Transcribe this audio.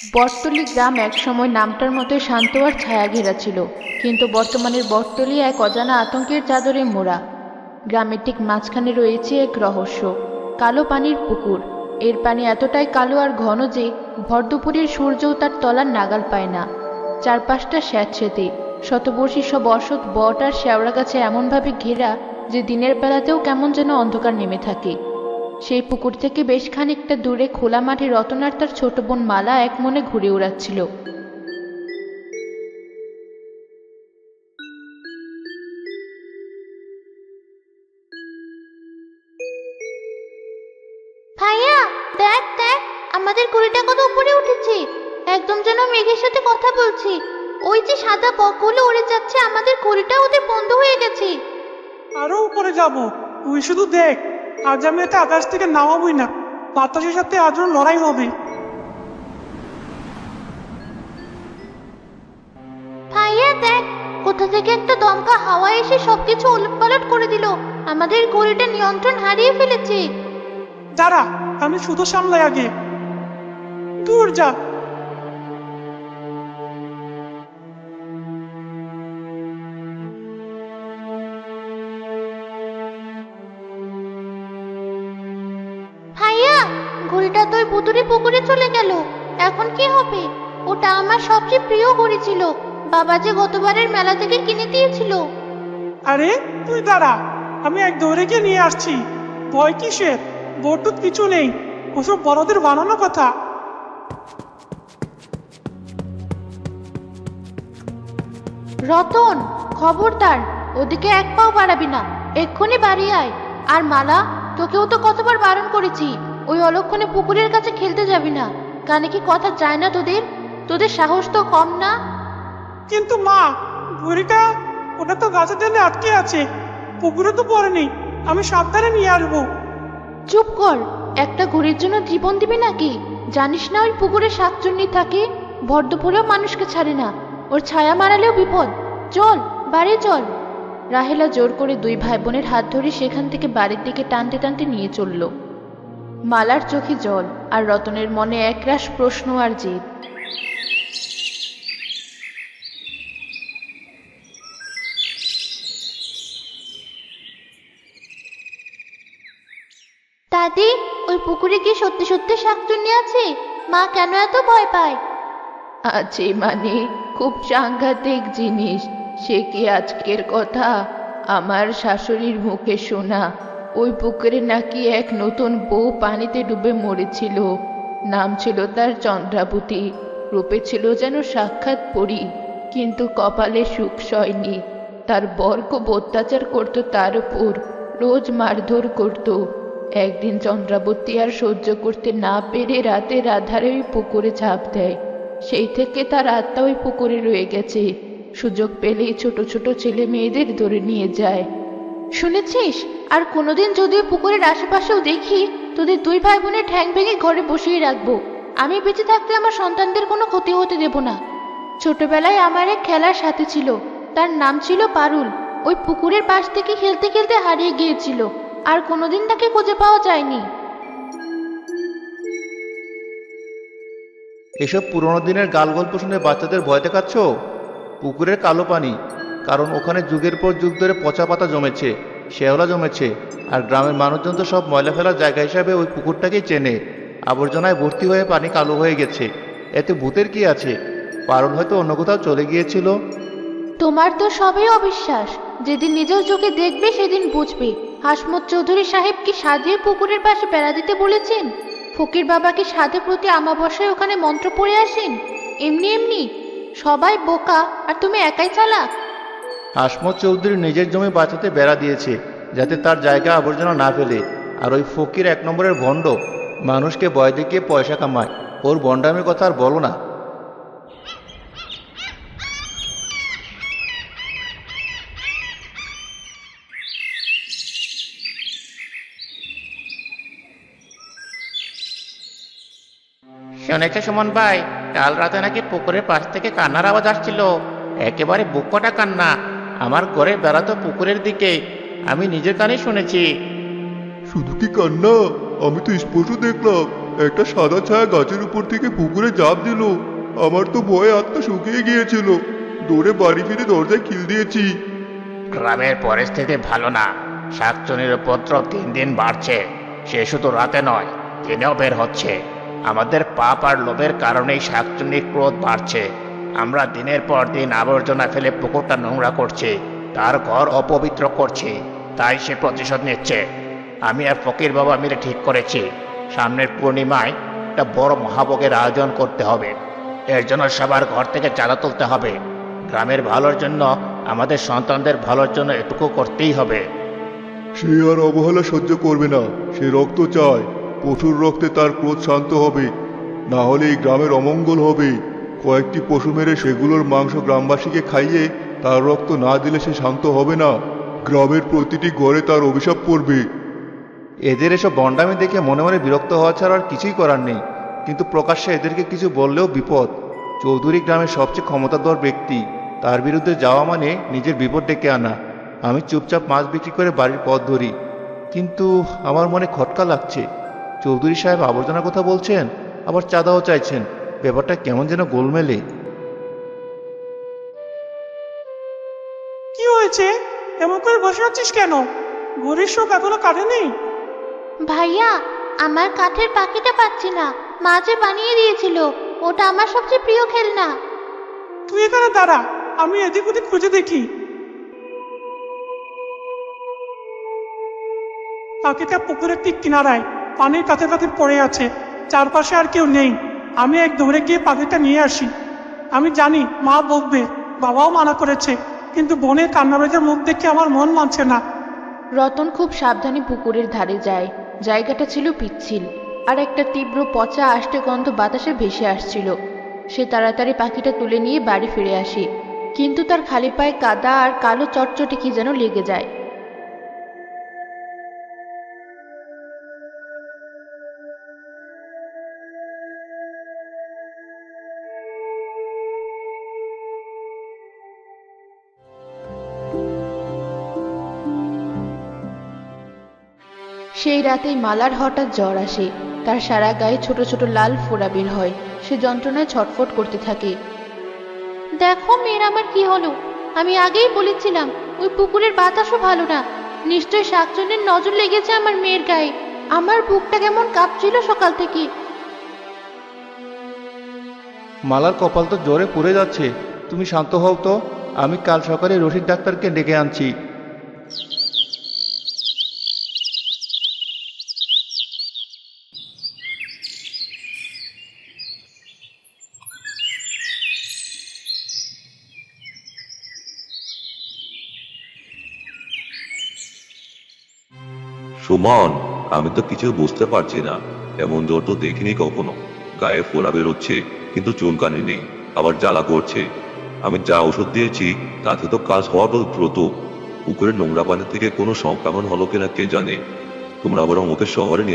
বটতলী গ্রাম একসময় নামটার মতোই শান্ত আর ছায়া ঘেরা ছিল, কিন্তু বর্তমানের বটতলী এক অজানা আতঙ্কের চাদরে মোড়া। গ্রামের ঠিক মাঝখানে রয়েছে এক রহস্য, কালো পানির পুকুর। এর পানি এতটাই কালো আর ঘন যে ভর দুপুরের সূর্যও তার তলার নাগাল পায় না। চারপাশটা স্যাঁতসেঁতে, শতবর্ষী সব অসৎ বট আর শেওড়া গাছে এমনভাবে ঘেরা যে দিনের বেলাতেও কেমন যেন অন্ধকার নেমে থাকে। সেই পুকুর থেকে বেশ খানিকটা দূরে খোলা মাঠে রতন আর তার ছোট বোন মালা এক মনে ঘুরে ওড়াচ্ছিল। ভাইয়া, দেখ দেখ, আমাদের ঘুড়িটা কত উপরে উঠেছে, একদম যেন মেঘের সাথে কথা বলছি। ওই যে সাদা বকগুলো উড়ে যাচ্ছে, আমাদের ঘুড়িটা ওদের বন্ধ হয়ে গেছে। আরো উপরে যাব। তুই শুধু দেখ, আজ আমি এতে আকাশ থেকে নামাবই না। বাতাসের সাথে আজও লড়াই হবে। ভাইয়া দেখ, কোথা থেকে একটা দমকা হাওয়া এসে সবকিছু উলটপালট করে দিল। আমাদের ঘুড়িটা নিয়ন্ত্রণ হারিয়ে ফেলেছে। দাঁড়া, আমি শুধু সামলাই আগে। দূর যা। ভাইয়া, ঘুড়িটা তো ওই ভুতুড়ে পুকুরে চলে গেল। এখন কি হবে? ওটা আমার সবচেয়ে প্রিয় ঘুড়ি ছিল, বাবা যে গতবারের মেলা থেকে কিনে দিয়েছিল। আরে তুই দাঁড়া, আমি এক দৌড়ে গিয়ে নিয়ে আসছি। ভয় কিসের? বটুত কিছু নেই, ওসব বড়দের বানানো কথা। রতন, খবরদার, ওদিকে এক পাও বাড়াবি না, এক্ষুনি বাড়ি আয়। আর মালা, তোকেও তো কতবার বারণ করেছি, ওই অলক্ষণে পুকুরের কাছে খেলতে যাবি না। কানে কি কথা যায় না তোদের? তোদের সাহস তো কম না। কিন্তু মা, ঘড়িটা, ওটা তো গাছের ডালে আটকে আছে, পুকুরে তো পড়েনি। আমি সাবধানে নিয়ে আসবো। চুপ কর, একটা ঘুড়ির জন্য জীবন দিবি নাকি? জানিস না ওই পুকুরে শাকচুন্নি থাকে, ভর দুপুরেও মানুষকে ছাড়ে না, ওর ছায়া মারালেও বিপদ। চল, বাড়ি চল। রাহেলা জোর করে দুই ভাই বোনের হাত ধরে সেখান থেকে বাড়ির দিকে টানতে টানতে নিয়ে চলল। মালার চোখে জল, আর রতনের মনে একরাশ প্রশ্ন আর জেদ। দাদি, ওই পুকুরে কি সত্যি সত্যি শাকচুন্নি আছে? মা কেন এত ভয় পায়? আছে মানে, খুব সাংঘাতিক জিনিস। সে কি আজকের কথা? আমার শাশুড়ির মুখে শোনা। ওই পুকুরে নাকি এক নতুন বউ পানিতে ডুবে মরেছিল। নাম ছিল তার চন্দ্রাবতী, রূপে ছিল যেন সাক্ষাৎ পরী, কিন্তু কপালে সুখ সয়নি। তার বর খুব অত্যাচার করতো তার উপর, রোজ মারধর করতো। একদিন চন্দ্রাবতী আর সহ্য করতে না পেরে রাতের আধারে ওই পুকুরে ঝাঁপ দেয়। সেই থেকে তার আত্মা ওই পুকুরে রয়ে গেছে। সুযোগ পেলেই ছোট ছোট ছেলে মেয়েদের ধরে নিয়ে যায়। শুনেছিস? আর কোনোদিন যদি ওই পুকুরের আশেপাশেও দেখি, তোদের দুই ভাই বোনের ঠ্যাং ভেঙে ঘরে বসিয়ে রাখবো। আমি বেঁচে থাকতে আমার সন্তানদের কোনো ক্ষতি হতে দেব না। ছোটবেলায় আমার এক খেলার সাথী ছিল, তার নাম ছিল পারুল। ওই পুকুরের পাশ থেকে খেলতে খেলতে হারিয়ে গিয়েছিল, আর কোনোদিন তাকে খুঁজে পাওয়া যায়নি। এসব পুরোনো দিনের গাল গল্প শুনে বাচ্চাদের ভয় দেখাচ্ছ? পুকুরের কালো পানি, কারণ ওখানে যুগের পর যুগ ধরে পচা পাতা জমেছে, শেওলা জমেছে, আর গ্রামের মানুষজন তো সব ময়লা ফেলার জায়গা হিসাবে ওই পুকুরটাকেই চেনে। আবর্জনায় ভর্তি হয়ে পানি কালো হয়ে গেছে। এতে ভূতের কি আছে? পারুল হয়তো অন্য কোথাও চলে গিয়েছিল। তোমার তো সবই অবিশ্বাস। যেদিন নিজের চোখে দেখবে সেদিন বুঝবে। হাসমত চৌধুরী সাহেব কি সাধে পুকুরের পাশে বেড়া দিতে বলেছেন? ফকির বাবা কি সাধে প্রতি আমাবস্যায় ওখানে মন্ত্র পড়ে আসেন? এমনি এমনি? সবাই বোকা, আর তুমি একাই চালাক। হাসমত চৌধুরী নিজের জমি বাঁচাতে বেড়া দিয়েছে, যাতে তার জায়গা আবর্জনা না ফেলে। আর ওই ফকির এক নম্বরের ভণ্ড, মানুষকে ভয় দেখিয়ে পয়সা কামায়। ওর ভণ্ডামির কথা আর বলো না। শুনেছে সুমন ভাই, কাল রাতে নাকি পুকুরের পাশ থেকে কান্নার আওয়াজ আসছিল। একেবারে বুক কটা কান্না। আমার ঘরে বেড়াতো পুকুরের দিকে, আমি নিজের কানে শুনেছি। শুধু কি কান্না? আমি তো স্পষ্ট দেখলাম একটা সাদা ছায়া গাছের উপর থেকে পুকুরে ঝাঁপ দিল। আমার তো ভয়ে আত্মা শুকিয়ে গিয়েছিল। দৌড়ে বাড়ি ফিরে দরজায় খিল দিয়েছি। গ্রামের পরিস্থিতি ভালো না। শাকচুনির উপদ্রব দিন দিন বাড়ছে। সে শুধু রাতে নয়, দিনেও বের হচ্ছে। আমাদের পাপ আর লোভের কারণেই শাকচুনির ক্রোধ বাড়ছে। আমরা দিনের পর দিন আবর্জনা ফেলে পুকুরটা নোংরা করছি, তার ঘর অপবিত্র করছি। তাই সে প্রতিশোধ নিচ্ছে। আমি আর ফকির বাবা মিলে ঠিক করেছি, সামনের পূর্ণিমায় একটা বড় মহাভোগের আয়োজন করতে হবে। এর জন্য সবার ঘর থেকে চাঁদা তুলতে হবে। গ্রামের ভালোর জন্য, আমাদের সন্তানদের ভালোর জন্য এটুকু করতেই হবে। সে আর অবহেলা সহ্য করবে না। সে রক্ত চায়। পশুর রক্তে তার ক্রোধ শান্ত হবে, না হলে এই গ্রামের অমঙ্গল হবে। কয়েকটি পশু মেরে সেগুলোর মাংস গ্রামবাসীকে খাইয়ে তার রক্ত না দিলে সে শান্ত হবে না। গ্রামের প্রতিটি ঘরে তার অভিশাপ পড়বে। এদের এসব বন্ডামি দেখে মনে মনে বিরক্ত হওয়া ছাড়া আর কিছুই করার নেই। কিন্তু প্রকাশ্যে এদেরকে কিছু বললেও বিপদ। চৌধুরী গ্রামের সবচেয়ে ক্ষমতাধর ব্যক্তি, তার বিরুদ্ধে যাওয়া মানে নিজের বিপদ ডেকে আনা। আমি চুপচাপ মাছ বিক্রি করে বাড়ির পথ ধরি, কিন্তু আমার মনে খটকা লাগছে। চৌধুরী সাহেব আবর্জনার কথা বলছেন, আবার চাঁদাও চাইছেন। ব্যাপারটা কেমন যেন গোলমেলে। কি হয়েছে? এমন করে বসে আছিস কেন? ঘরের শোক এখনো কাটেনি? ভাইয়া, আমার কাঠের পাখিটা পাচ্ছি না। মা যে বানিয়ে দিয়েছিল, ওটা আমার সবচেয়ে প্রিয় খেলনা। তুই এখানে দাঁড়া, আমি এদিক ওদিক খুঁজে দেখি। পাখিটা পুকুরের ঠিক কিনারায় পানির কাছে কাছে পড়ে আছে। চারপাশে আর কেউ নেই। আমি এক দৌড়ে গিয়ে পাখিটা নিয়ে আসি। আমি জানি মা বকবে, বাবাও মানা করেছে, কিন্তু বোনের কান্নাবেজের মুখ দেখে আমার মন মানছে না। রতন খুব সাবধানে পুকুরের ধারে যায়। জায়গাটা ছিল পিচ্ছিল, আর একটা তীব্র পচা আষ্টে গন্ধ বাতাসে ভেসে আসছিল। সে তাড়াতাড়ি পাখিটা তুলে নিয়ে বাড়ি ফিরে আসে, কিন্তু তার খালি পায়ে কাদা আর কালো চটচটে কি যেন লেগে যায়। সেই রাতেই মালার হঠাৎ জ্বর আসে। তার সারা গায়ে ছোট ছোট লাল ফোঁড়া বের হয়। সে যন্ত্রণায় ছটফট করতে থাকে। দেখো মেয়ের আমার কি হলো। আমি আগেই বলেছিলাম ওই পুকুরের বাতাসও ভালো না। নিশ্চয় শাকচুন্নির নজর লেগেছে আমার মেয়ের গায়ে। আমার বুকটা কেমন কাঁপছিল সকাল থেকে। মালার কপাল তো জ্বরে পুড়ে যাচ্ছে। তুমি শান্ত হও তো, আমি কাল সকালে রশিদ ডাক্তারকে ডেকে আনছি। সুমন, আমি তো কিছু বুঝতে পারছি না। এমন জ্বর তো দেখিনি কখনো। গায়ে ফোড়া বেরোচ্ছে, কিন্তু চুলকানি নেই, আবার জ্বালা করছে। আমি যা ওষুধ দিয়েছি তাতে তো কাজ হওয়ার দ্রুত। পুকুরের নোংরা পানি থেকে কোনো সংক্রমণ হলো কিনা কে জানে। তোমরা বরং ওকে শহরে নিয়ে